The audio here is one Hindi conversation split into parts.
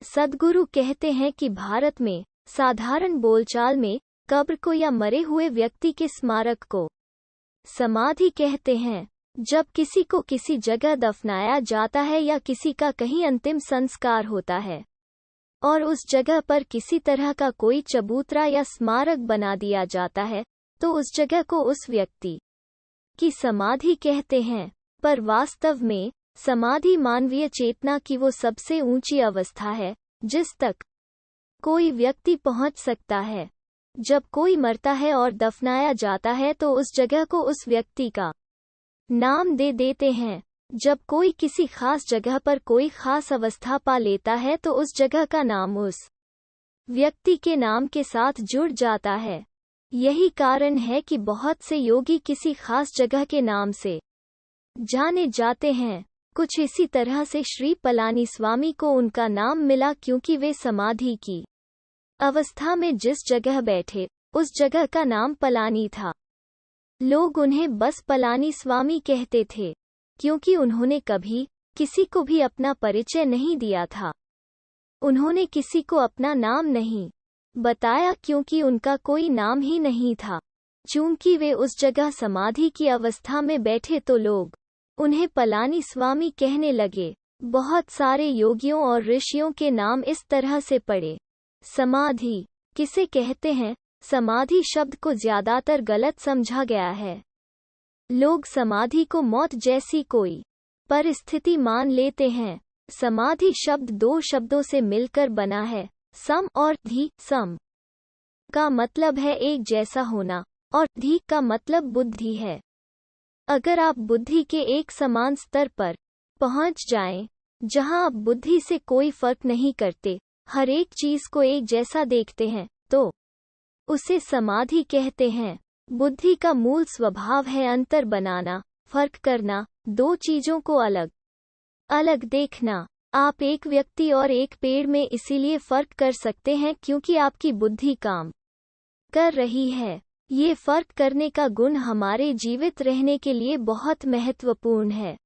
सद्गुरु कहते हैं कि भारत में साधारण बोलचाल में कब्र को या मरे हुए व्यक्ति के स्मारक को समाधि कहते हैं। जब किसी को किसी जगह दफनाया जाता है या किसी का कहीं अंतिम संस्कार होता है और उस जगह पर किसी तरह का कोई चबूतरा या स्मारक बना दिया जाता है, तो उस जगह को उस व्यक्ति की समाधि कहते हैं। पर वास्तव में समाधि मानवीय चेतना की वो सबसे ऊंची अवस्था है जिस तक कोई व्यक्ति पहुंच सकता है। जब कोई मरता है और दफनाया जाता है तो उस जगह को उस व्यक्ति का नाम दे देते हैं। जब कोई किसी खास जगह पर कोई खास अवस्था पा लेता है तो उस जगह का नाम उस व्यक्ति के नाम के साथ जुड़ जाता है। यही कारण है कि बहुत से योगी किसी खास जगह के नाम से जाने जाते हैं। कुछ इसी तरह से श्री पलानीस्वामी को उनका नाम मिला क्योंकि वे समाधि की अवस्था में जिस जगह बैठे उस जगह का नाम पलानी था। लोग उन्हें बस पलानीस्वामी कहते थे क्योंकि उन्होंने कभी किसी को भी अपना परिचय नहीं दिया था। उन्होंने किसी को अपना नाम नहीं बताया क्योंकि उनका कोई नाम ही नहीं था। चूंकि वे उस जगह समाधि की अवस्था में बैठे तो लोग उन्हें पलानीस्वामी कहने लगे। बहुत सारे योगियों और ऋषियों के नाम इस तरह से पड़े। समाधि किसे कहते हैं? समाधि शब्द को ज्यादातर गलत समझा गया है। लोग समाधि को मौत जैसी कोई परिस्थिति मान लेते हैं। समाधि शब्द दो शब्दों से मिलकर बना है, सम और धी। सम का मतलब है एक जैसा होना और धी का मतलब बुद्धि है। अगर आप बुद्धि के एक समान स्तर पर पहुंच जाएं, जहां आप बुद्धि से कोई फर्क नहीं करते, हर एक चीज को एक जैसा देखते हैं, तो उसे समाधि कहते हैं। बुद्धि का मूल स्वभाव है अंतर बनाना, फर्क करना, दो चीजों को अलग अलग देखना। आप एक व्यक्ति और एक पेड़ में इसीलिए फर्क कर सकते हैं क्योंकि आपकी बुद्धि काम कर रही है। ये फर्क करने का गुण हमारे जीवित रहने के लिए बहुत महत्वपूर्ण है।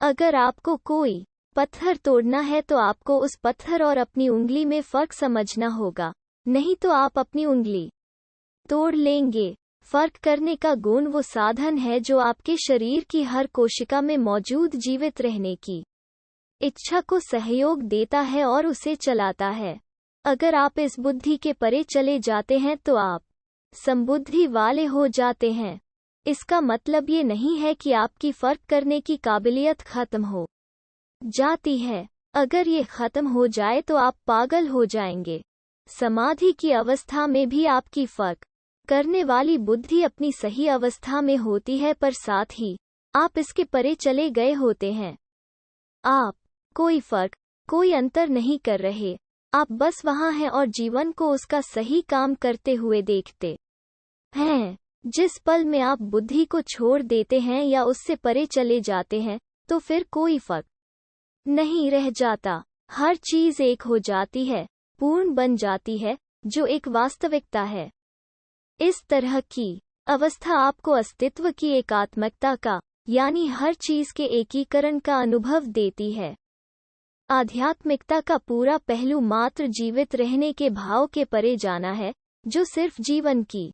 अगर आपको कोई पत्थर तोड़ना है तो आपको उस पत्थर और अपनी उंगली में फर्क समझना होगा, नहीं तो आप अपनी उंगली तोड़ लेंगे। फर्क करने का गुण वो साधन है जो आपके शरीर की हर कोशिका में मौजूद जीवित रहने की इच्छा को सहयोग देता है और उसे चलाता है। अगर आप इस बुद्धि के परे चले जाते हैं तो आप समबुद्धि वाले हो जाते हैं। इसका मतलब ये नहीं है कि आपकी फर्क करने की काबिलियत खत्म हो जाती है। अगर ये खत्म हो जाए तो आप पागल हो जाएंगे। समाधि की अवस्था में भी आपकी फर्क करने वाली बुद्धि अपनी सही अवस्था में होती है, पर साथ ही आप इसके परे चले गए होते हैं। आप कोई फर्क, कोई अंतर नहीं कर रहे, आप बस वहां हैं और जीवन को उसका सही काम करते हुए देखते हैं। जिस पल में आप बुद्धि को छोड़ देते हैं या उससे परे चले जाते हैं, तो फिर कोई फर्क नहीं रह जाता। हर चीज एक हो जाती है, पूर्ण बन जाती है, जो एक वास्तविकता है। इस तरह की अवस्था आपको अस्तित्व की एकात्मकता का, यानी हर चीज के एकीकरण का अनुभव देती है। आध्यात्मिकता का पूरा पहलू मात्र जीवित रहने के भाव के परे जाना है, जो सिर्फ जीवन की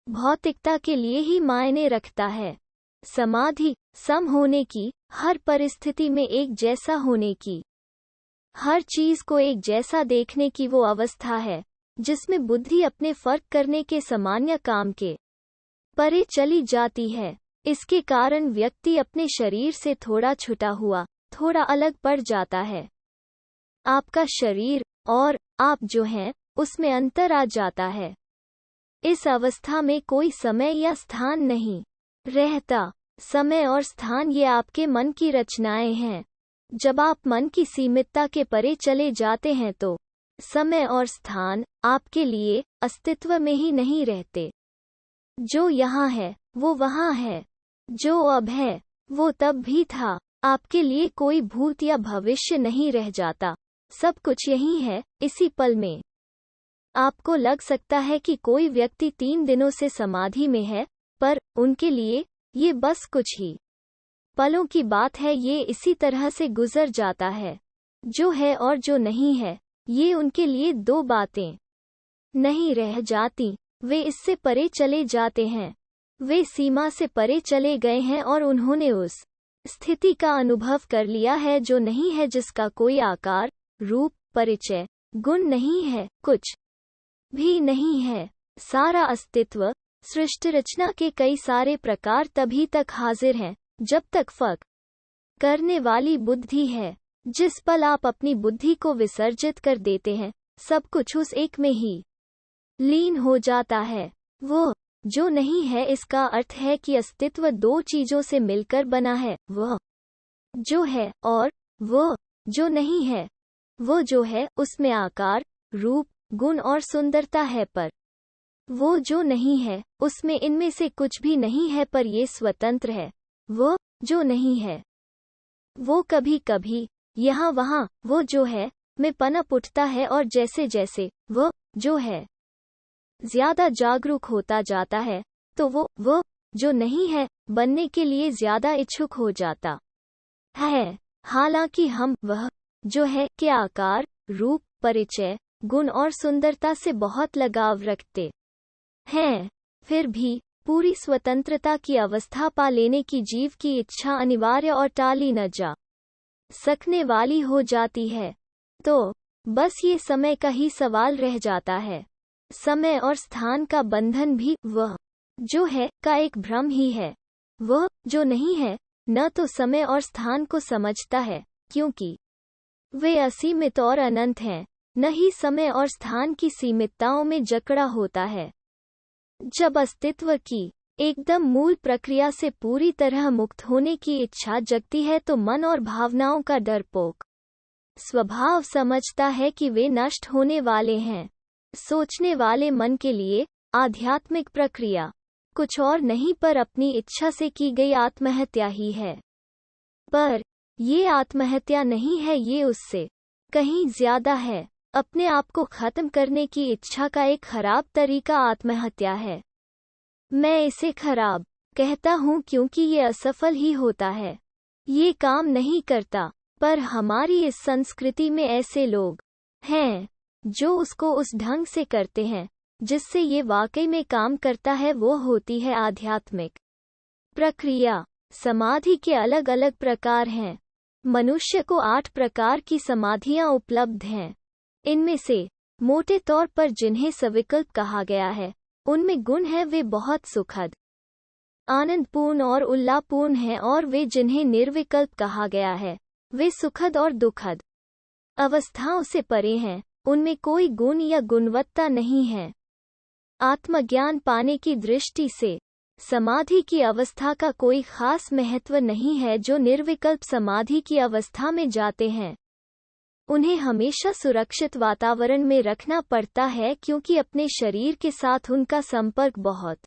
भौतिकता के लिए ही मायने रखता है। समाधि सम होने की, हर परिस्थिति में एक जैसा होने की, हर चीज को एक जैसा देखने की वो अवस्था है जिसमें बुद्धि अपने फर्क करने के सामान्य काम के परे चली जाती है। इसके कारण व्यक्ति अपने शरीर से थोड़ा छुटा हुआ, थोड़ा अलग पड़ जाता है। आपका शरीर और आप जो हैं, उसमें अंतर आ जाता है। इस अवस्था में कोई समय या स्थान नहीं रहता। समय और स्थान ये आपके मन की रचनाएं हैं। जब आप मन की सीमितता के परे चले जाते हैं तो समय और स्थान आपके लिए अस्तित्व में ही नहीं रहते। जो यहाँ है वो वहाँ है, जो अब है वो तब भी था। आपके लिए कोई भूत या भविष्य नहीं रह जाता, सब कुछ यही है, इसी पल में। आपको लग सकता है कि कोई व्यक्ति 3 दिनों से समाधि में है, पर उनके लिए ये बस कुछ ही पलों की बात है। ये इसी तरह से गुजर जाता है। जो है और जो नहीं है, ये उनके लिए दो बातें नहीं रह जाती। वे इससे परे चले जाते हैं। वे सीमा से परे चले गए हैं और उन्होंने उस स्थिति का अनुभव कर लिया है जो नहीं है, जिसका कोई आकार, रूप, परिचय, गुण नहीं है, कुछ भी नहीं है। सारा अस्तित्व, सृष्टि रचना के कई सारे प्रकार तभी तक हाजिर हैं जब तक फर्क करने वाली बुद्धि है। जिस पल आप अपनी बुद्धि को विसर्जित कर देते हैं, सब कुछ उस एक में ही लीन हो जाता है। वो जो नहीं है, इसका अर्थ है कि अस्तित्व दो चीजों से मिलकर बना है, वह जो है और वो जो नहीं है। वो जो है उसमें आकार, रूप, गुण और सुंदरता है, पर वो जो नहीं है उसमें इनमें से कुछ भी नहीं है, पर ये स्वतंत्र है। वो जो नहीं है वो कभी कभी यहाँ वहाँ वो जो है में पनप उठता है, और जैसे जैसे वो जो है ज्यादा जागरूक होता जाता है, तो वो जो नहीं है बनने के लिए ज्यादा इच्छुक हो जाता है। हालांकि हम वह जो है के आकार, रूप, परिचय, गुण और सुंदरता से बहुत लगाव रखते हैं, फिर भी पूरी स्वतंत्रता की अवस्था पा लेने की जीव की इच्छा अनिवार्य और टाली न जा सकने वाली हो जाती है। तो बस ये समय का ही सवाल रह जाता है। समय और स्थान का बंधन भी वह जो है का एक भ्रम ही है। वह जो नहीं है न तो समय और स्थान को समझता है, क्योंकि वे असीमित और अनंत हैं, न ही समय और स्थान की सीमितताओं में जकड़ा होता है। जब अस्तित्व की एकदम मूल प्रक्रिया से पूरी तरह मुक्त होने की इच्छा जगती है, तो मन और भावनाओं का डरपोक स्वभाव समझता है कि वे नष्ट होने वाले हैं। सोचने वाले मन के लिए आध्यात्मिक प्रक्रिया कुछ और नहीं पर अपनी इच्छा से की गई आत्महत्या ही है। पर ये आत्महत्या नहीं है, ये उससे कहीं ज्यादा है। अपने आप को खत्म करने की इच्छा का एक खराब तरीका आत्महत्या है। मैं इसे खराब कहता हूँ क्योंकि ये असफल ही होता है, ये काम नहीं करता। पर हमारी इस संस्कृति में ऐसे लोग हैं जो उसको उस ढंग से करते हैं जिससे ये वाकई में काम करता है। वो होती है आध्यात्मिक प्रक्रिया। समाधि के अलग अलग प्रकार हैं। मनुष्य को 8 प्रकार की समाधियां उपलब्ध हैं। इनमें से मोटे तौर पर जिन्हें सविकल्प कहा गया है, उनमें गुण है वे बहुत सुखद, आनंदपूर्ण और उल्लापूर्ण हैं, और वे जिन्हें निर्विकल्प कहा गया है, वे सुखद और दुखद अवस्थाओं से परे हैं। उनमें कोई गुण या गुणवत्ता नहीं है। आत्मज्ञान पाने की दृष्टि से समाधि की अवस्था का कोई खास महत्व नहीं है। जो निर्विकल्प समाधि की अवस्था में जाते हैं, उन्हें हमेशा सुरक्षित वातावरण में रखना पड़ता है, क्योंकि अपने शरीर के साथ उनका संपर्क बहुत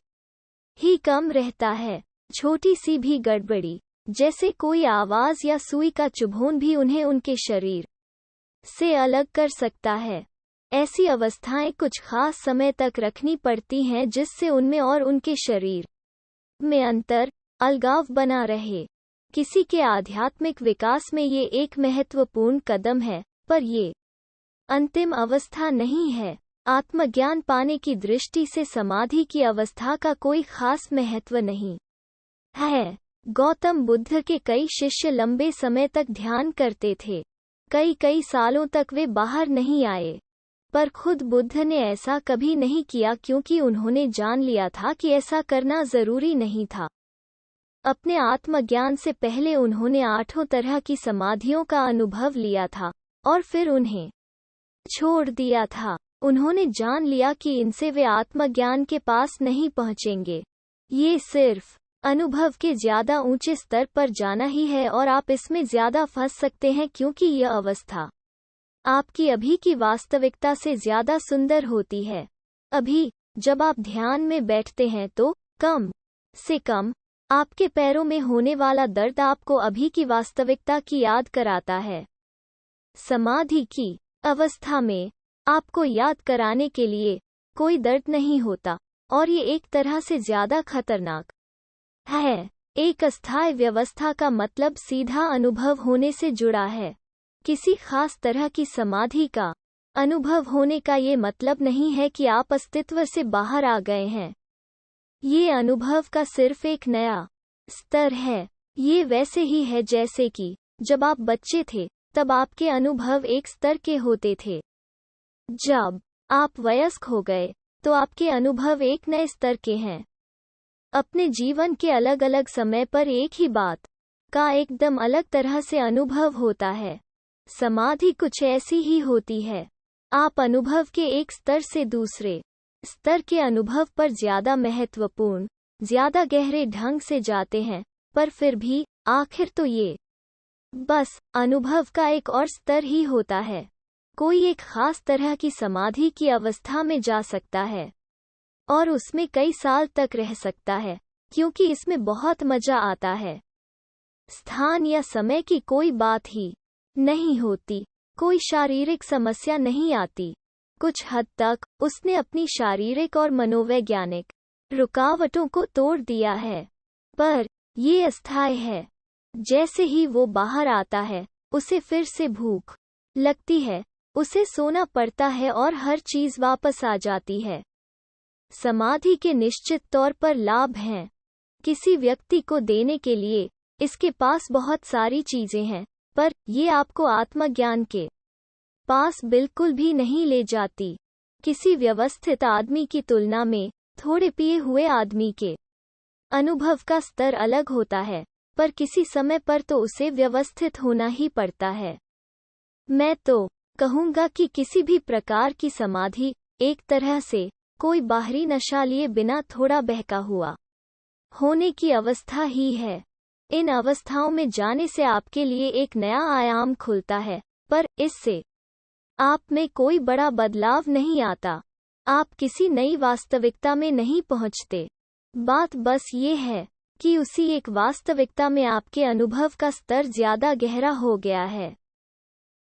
ही कम रहता है। छोटी सी भी गड़बड़ी, जैसे कोई आवाज या सुई का चुभोन भी उन्हें उनके शरीर से अलग कर सकता है। ऐसी अवस्थाएं कुछ खास समय तक रखनी पड़ती हैं, जिससे उनमें और उनके शरीर में अंतर, अलगाव बना रहे। किसी के आध्यात्मिक विकास में ये एक महत्वपूर्ण कदम है, पर ये अंतिम अवस्था नहीं है। आत्मज्ञान पाने की दृष्टि से समाधि की अवस्था का कोई खास महत्व नहीं है। गौतम बुद्ध के कई शिष्य लंबे समय तक ध्यान करते थे। कई सालों तक वे बाहर नहीं आए, पर खुद बुद्ध ने ऐसा कभी नहीं किया, क्योंकि उन्होंने जान लिया था कि ऐसा करना जरूरी नहीं था। अपने आत्मज्ञान से पहले उन्होंने 8 तरह की समाधियों का अनुभव लिया था और फिर उन्हें छोड़ दिया था। उन्होंने जान लिया कि इनसे वे आत्मज्ञान के पास नहीं पहुंचेंगे। ये सिर्फ अनुभव के ज्यादा ऊंचे स्तर पर जाना ही है, और आप इसमें ज्यादा फंस सकते हैं, क्योंकि यह अवस्था आपकी अभी की वास्तविकता से ज्यादा सुंदर होती है। अभी जब आप ध्यान में बैठते हैं तो कम से कम आपके पैरों में होने वाला दर्द आपको अभी की वास्तविकता की याद कराता है। समाधि की अवस्था में आपको याद कराने के लिए कोई दर्द नहीं होता, और ये एक तरह से ज्यादा खतरनाक है। एक अस्थायी व्यवस्था का मतलब सीधा अनुभव होने से जुड़ा है। किसी खास तरह की समाधि का अनुभव होने का ये मतलब नहीं है कि आप अस्तित्व से बाहर आ गए हैं। ये अनुभव का सिर्फ एक नया स्तर है। ये वैसे ही है जैसे कि जब आप बच्चे थे तब आपके अनुभव एक स्तर के होते थे। जब आप वयस्क हो गए तो आपके अनुभव एक नए स्तर के हैं। अपने जीवन के अलग अलग समय पर एक ही बात का एकदम अलग तरह से अनुभव होता है। समाधि कुछ ऐसी ही होती है। आप अनुभव के एक स्तर से दूसरे स्तर के अनुभव पर ज्यादा महत्वपूर्ण, ज्यादा गहरे ढंग से जाते हैं, पर फिर भी आखिर तो ये बस अनुभव का एक और स्तर ही होता है। कोई एक खास तरह की समाधि की अवस्था में जा सकता है और उसमें कई साल तक रह सकता है, क्योंकि इसमें बहुत मजा आता है। स्थान या समय की कोई बात ही नहीं होती, कोई शारीरिक समस्या नहीं आती। कुछ हद तक उसने अपनी शारीरिक और मनोवैज्ञानिक रुकावटों को तोड़ दिया है, पर ये अस्थायी है। जैसे ही वो बाहर आता है, उसे फिर से भूख लगती है, उसे सोना पड़ता है और हर चीज वापस आ जाती है। समाधि के निश्चित तौर पर लाभ हैं। किसी व्यक्ति को देने के लिए इसके पास बहुत सारी चीजें हैं, पर ये आपको आत्मज्ञान के पास बिल्कुल भी नहीं ले जाती। किसी व्यवस्थित आदमी की तुलना में थोड़े पिए हुए आदमी के अनुभव का स्तर अलग होता है, पर किसी समय पर तो उसे व्यवस्थित होना ही पड़ता है। मैं तो कहूँगा कि किसी भी प्रकार की समाधि एक तरह से कोई बाहरी नशा लिए बिना थोड़ा बहका हुआ होने की अवस्था ही है। इन अवस्थाओं में जाने से आपके लिए एक नया आयाम खुलता है, पर इससे आप में कोई बड़ा बदलाव नहीं आता। आप किसी नई वास्तविकता में नहीं पहुंचते। बात बस ये है कि उसी एक वास्तविकता में आपके अनुभव का स्तर ज्यादा गहरा हो गया है।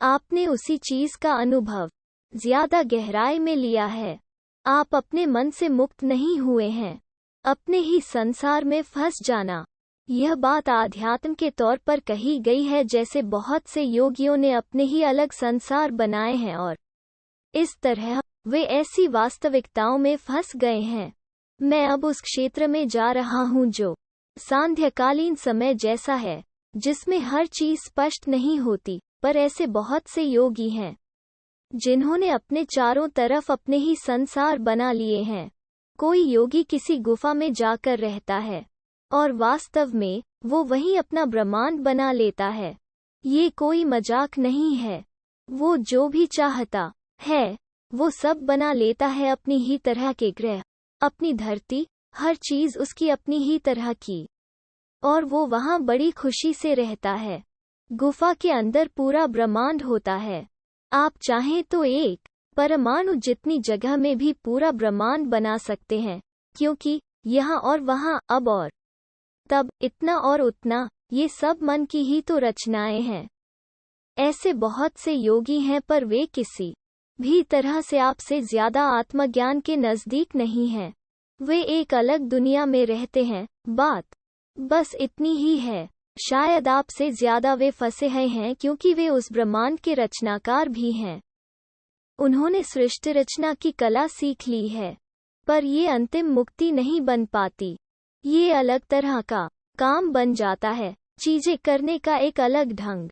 आपने उसी चीज का अनुभव ज्यादा गहराई में लिया है। आप अपने मन से मुक्त नहीं हुए हैं। अपने ही संसार में फंस जाना, यह बात आध्यात्म के तौर पर कही गई है, जैसे बहुत से योगियों ने अपने ही अलग संसार बनाए हैं और इस तरह वे ऐसी वास्तविकताओं में फंस गए हैं। मैं अब उस क्षेत्र में जा रहा हूं जो सांध्यकालीन समय जैसा है, जिसमें हर चीज स्पष्ट नहीं होती, पर ऐसे बहुत से योगी हैं जिन्होंने अपने चारों तरफ अपने ही संसार बना लिए हैं। कोई योगी किसी गुफा में जाकर रहता है और वास्तव में वो वहीं अपना ब्रह्मांड बना लेता है। ये कोई मजाक नहीं है। वो जो भी चाहता है वो सब बना लेता है, अपनी ही तरह के ग्रह, अपनी धरती, हर चीज उसकी अपनी ही तरह की, और वो वहां बड़ी खुशी से रहता है। गुफा के अंदर पूरा ब्रह्मांड होता है। आप चाहें तो एक परमाणु जितनी जगह में भी पूरा ब्रह्मांड बना सकते हैं, क्योंकि यहाँ और वहाँ, अब और तब, इतना और उतना, ये सब मन की ही तो रचनाएं हैं। ऐसे बहुत से योगी हैं, पर वे किसी भी तरह से आपसे ज्यादा आत्मज्ञान के नजदीक नहीं हैं। वे एक अलग दुनिया में रहते हैं। बात बस इतनी ही है। शायद आपसे ज्यादा वे फंसे हैं क्योंकि वे उस ब्रह्मांड के रचनाकार भी हैं। उन्होंने सृष्टि रचना की कला सीख ली है, पर ये अंतिम मुक्ति नहीं बन पाती। ये अलग तरह का काम बन जाता है, चीजें करने का एक अलग ढंग।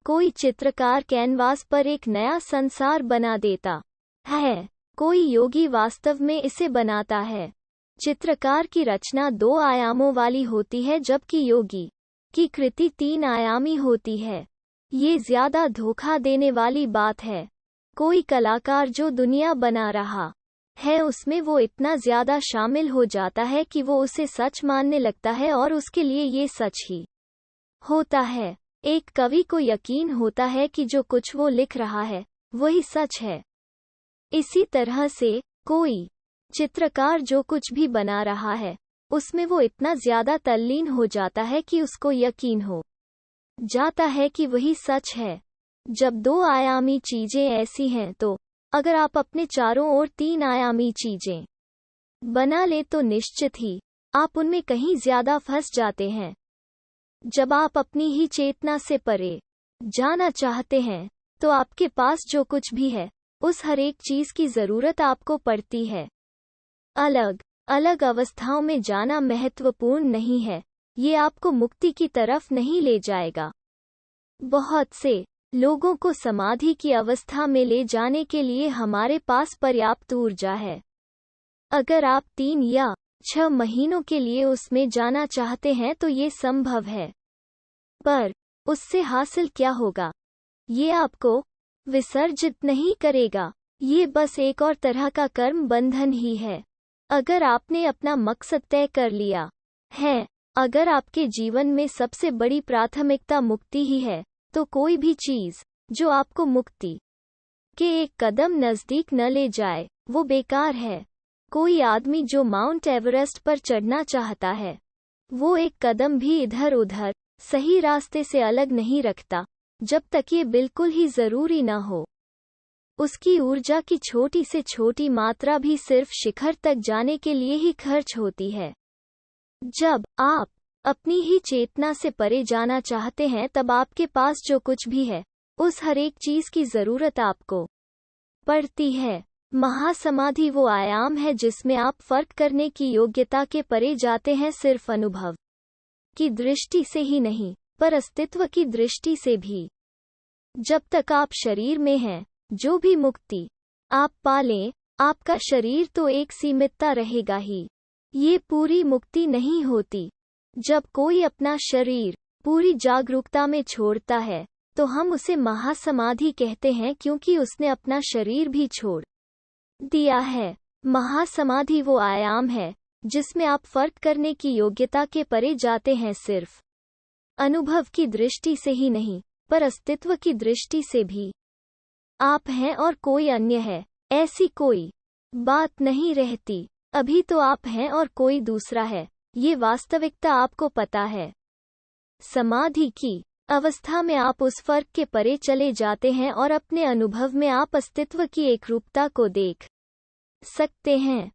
कोई चित्रकार कैनवास पर एक नया संसार बना देता है, कोई योगी वास्तव में इसे बनाता है। चित्रकार की रचना 2 आयामों वाली होती है, जबकि योगी की कृति 3 आयामी होती है। ये ज्यादा धोखा देने वाली बात है। कोई कलाकार जो दुनिया बना रहा है उसमें वो इतना ज्यादा शामिल हो जाता है कि वो उसे सच मानने लगता है और उसके लिए ये सच ही होता है। एक कवि को यकीन होता है कि जो कुछ वो लिख रहा है वही सच है। इसी तरह से कोई चित्रकार जो कुछ भी बना रहा है उसमें वो इतना ज्यादा तल्लीन हो जाता है कि उसको यकीन हो जाता है कि वही सच है। जब 2 आयामी चीजें ऐसी हैं तो अगर आप अपने चारों ओर 3 आयामी चीजें बना ले तो निश्चित ही आप उनमें कहीं ज्यादा फंस जाते हैं। जब आप अपनी ही चेतना से परे जाना चाहते हैं तो आपके पास जो कुछ भी है, उस हर एक चीज की जरूरत आपको पड़ती है। अलग अलग अवस्थाओं में जाना महत्वपूर्ण नहीं है, ये आपको मुक्ति की तरफ नहीं ले जाएगा। बहुत से लोगों को समाधि की अवस्था में ले जाने के लिए हमारे पास पर्याप्त ऊर्जा है। अगर आप 3 या 6 महीनों के लिए उसमें जाना चाहते हैं तो ये संभव है, पर उससे हासिल क्या होगा? ये आपको विसर्जित नहीं करेगा, ये बस एक और तरह का कर्म बंधन ही है। अगर आपने अपना मकसद तय कर लिया है, अगर आपके जीवन में सबसे बड़ी प्राथमिकता मुक्ति ही है, तो कोई भी चीज जो आपको मुक्ति के एक कदम नजदीक न ले जाए, वो बेकार है। कोई आदमी जो माउंट एवरेस्ट पर चढ़ना चाहता है, वो एक कदम भी इधर उधर सही रास्ते से अलग नहीं रखता, जब तक ये बिल्कुल ही जरूरी न हो। उसकी ऊर्जा की छोटी से छोटी मात्रा भी सिर्फ शिखर तक जाने के लिए ही खर्च होती है। जब आप अपनी ही चेतना से परे जाना चाहते हैं, तब आपके पास जो कुछ भी है, उस हर एक चीज की जरूरत आपको पड़ती है। महासमाधि वो आयाम है जिसमें आप फर्क करने की योग्यता के परे जाते हैं, सिर्फ अनुभव की दृष्टि से ही नहीं, पर अस्तित्व की दृष्टि से भी। जब तक आप शरीर में हैं, जो भी मुक्ति आप पालें, आपका शरीर तो एक सीमितता रहेगा ही, ये पूरी मुक्ति नहीं होती। जब कोई अपना शरीर पूरी जागरूकता में छोड़ता है, तो हम उसे महासमाधि कहते हैं, क्योंकि उसने अपना शरीर भी छोड़ दिया है। महासमाधि वो आयाम है जिसमें आप फर्क करने की योग्यता के परे जाते हैं, सिर्फ अनुभव की दृष्टि से ही नहीं, पर अस्तित्व की दृष्टि से भी। आप हैं और कोई अन्य है, ऐसी कोई बात नहीं रहती। अभी तो आप हैं और कोई दूसरा है, ये वास्तविकता आपको पता है। समाधि की अवस्था में आप उस फर्क के परे चले जाते हैं और अपने अनुभव में आप अस्तित्व की एकरूपता को देख सकते हैं।